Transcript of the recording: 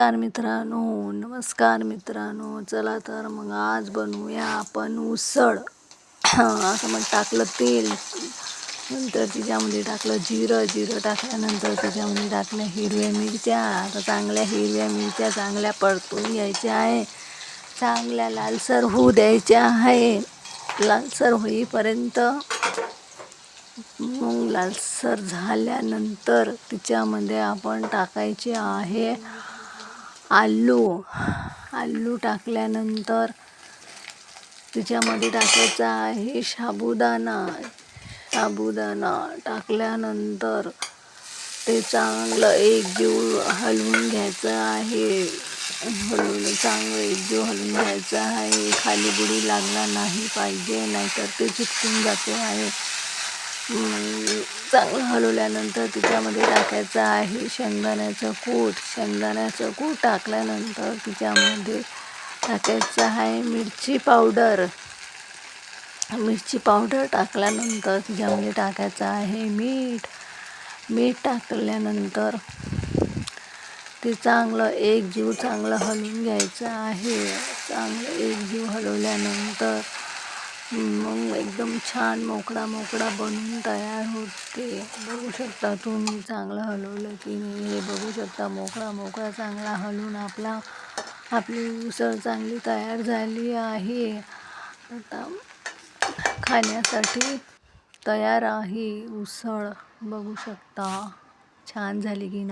नमस्कार मित्रांनो, चला तर मग आज बनवूया आपण उसळ. असं मग टाकलं तेल, नंतर तिच्यामध्ये टाकलं जिरं टाकल्यानंतर त्याच्यामध्ये टाकल्या हिरव्या मिरच्या. आता चांगल्या हिरव्या मिरच्या चांगल्या परतून घ्यायच्या आहे, चांगल्या लालसर होऊ द्यायच्या आहे. लालसर होईपर्यंत, मग लालसर झाल्यानंतर तिच्यामध्ये आपण टाकायचे आहे आलू टाकल्यानंतर तिच्यामध्ये टाकायचा आहे साबुदाणा टाकल्यानंतर ते चांगलं एकजीव हलवून घ्यायचं आहे. चांगलं एकजीव हलवून घ्यायचं आहे. खाली बुडी लागला नाही पाहिजे, नाहीतर ते चिटकून जाते आहे. चांगलं हलवल्यानंतर तिच्यामध्ये टाकायचं आहे शेंगदाण्याचं कूट टाकल्यानंतर तिच्यामध्ये टाकायचं आहे मिरची पावडर टाकल्यानंतर तिच्यामध्ये टाकायचं आहे मीठ टाकल्यानंतर ते चांगलं एकजीव हलवून घ्यायचं आहे. चांगलं एकजीव हलवल्यानंतर मग एकदम छान मोकळा बनून तयार होते. बघू शकता तुम्ही, चांगलं हलवलं की नाही हे बघू शकता. मोकळा चांगला हलवून आपली उसळ चांगली तयार झाली आहे. आता खाण्यासाठी तयार आहे उसळ. बघू शकता छान झाली की नाही.